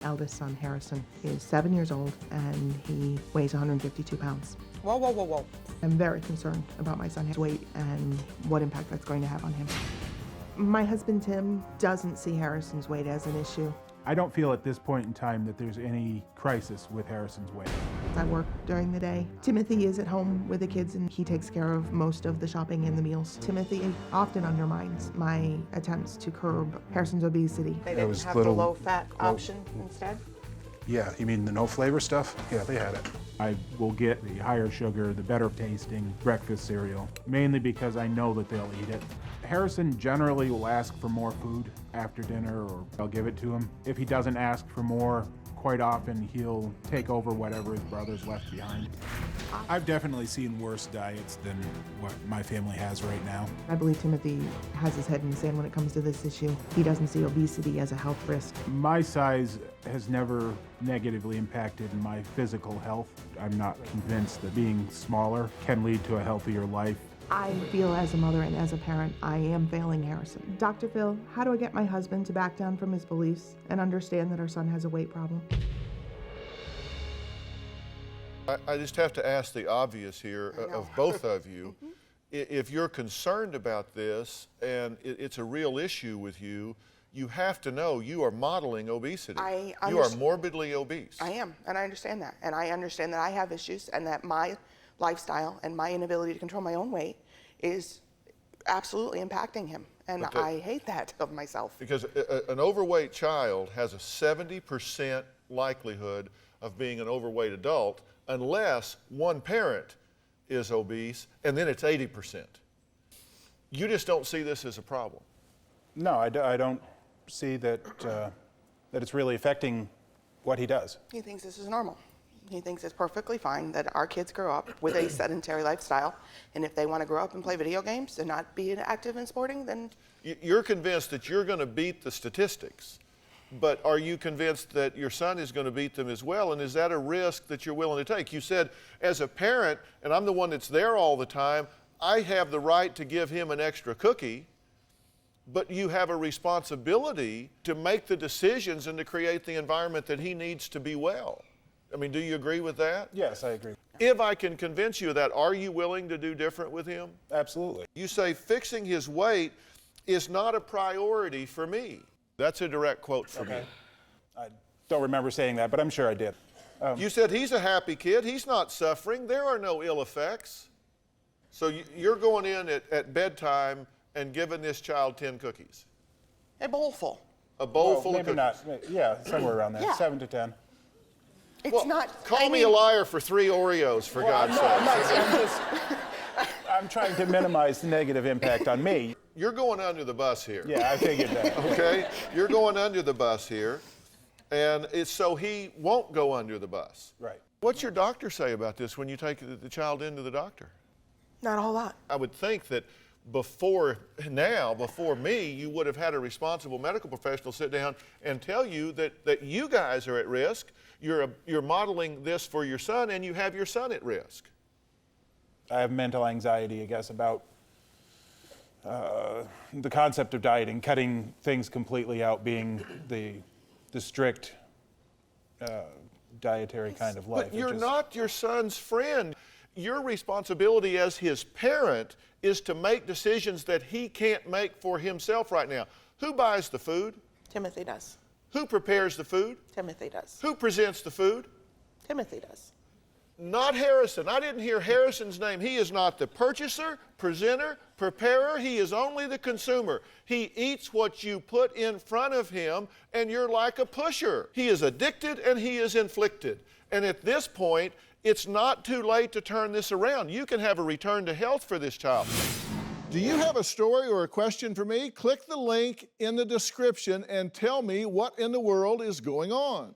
Eldest son, Harrison, is 7 years old and he weighs 152 pounds. Whoa, whoa, whoa, whoa. I'm very concerned about my son's weight and what impact that's going to have on him. My husband, Tim, doesn't see Harrison's weight as an issue. I don't feel at this point in time that there's any crisis with Harrison's weight. I work during the day. Timothy is at home with the kids and he takes care of most of the shopping and the meals. Timothy often undermines my attempts to curb Harrison's obesity. They didn't have the low-fat option instead? Yeah, you mean the no flavor stuff? Yeah, they had it. I will get the higher sugar, the better tasting breakfast cereal, mainly because I know that they'll eat it. Harrison generally will ask for more food after dinner, or I'll give it to him. If he doesn't ask for more, quite often he'll take over whatever his brother's left behind. I've definitely seen worse diets than what my family has right now. I believe Timothy has his head in the sand when it comes to this issue. He doesn't see obesity as a health risk. My size has never negatively impacted my physical health. I'm not convinced that being smaller can lead to a healthier life. I feel as a mother and as a parent, I am failing Harrison. Dr. Phil, how do I get my husband to back down from his beliefs and understand that our son has a weight problem? I just have to ask the obvious here of both of you. If you're concerned about this and it's a real issue with you, you have to know you are modeling obesity. You are morbidly obese. I am, and I understand that. And I understand that I have issues and that my lifestyle and my inability to control my own weight is absolutely impacting him. And I hate that of myself. Because an overweight child has a 70% likelihood of being an overweight adult unless one parent is obese, and then it's 80%. You just don't see this as a problem. No, I don't see that that it's really affecting what he does. He thinks this is normal. He thinks it's perfectly fine that our kids grow up with a sedentary lifestyle, and if they want to grow up and play video games and not be active in sporting, then... You're convinced that you're going to beat the statistics, but are you convinced that your son is going to beat them as well, and is that a risk that you're willing to take? You said, as a parent, and I'm the one that's there all the time, I have the right to give him an extra cookie, but you have a responsibility to make the decisions and to create the environment that he needs to be well. I mean, do you agree with that? Yes, I agree. If I can convince you of that, are you willing to do different with him? Absolutely. You say fixing his weight is not a priority for me. That's a direct quote from you. I don't remember saying that, but I'm sure I did. You said he's a happy kid. He's not suffering. There are no ill effects. So you're going in at bedtime and giving this child 10 cookies. A bowl full. A bowl full of maybe cookies. not. Yeah, somewhere around there. Yeah. 7 to 10. It's not... Call me a liar for 3 Oreos, for God's sake. I'm trying to minimize the negative impact on me. You're going under the bus here. Yeah, I figured that. Okay? You're going under the bus here, and it's so he won't go under the bus. Right. What's your doctor say about this when you take the child into the doctor? Not a whole lot. I would think that before me, you would have had a responsible medical professional sit down and tell you that you guys are at risk. You're modeling this for your son, and you have your son at risk. I have mental anxiety, I guess, about the concept of dieting, cutting things completely out, being the strict dietary kind of life. But you're not your son's friend. Your responsibility as his parent is to make decisions that he can't make for himself right now. Who buys the food? Timothy does. Who prepares the food? Timothy does. Who presents the food? Timothy does. Not Harrison. I didn't hear Harrison's name. He is not the purchaser, presenter, preparer. He is only the consumer. He eats what you put in front of him, and you're like a pusher. He is addicted and he is inflicted. And at this point, it's not too late to turn this around. You can have a return to health for this child. Do you have a story or a question for me? Click the link in the description and tell me what in the world is going on.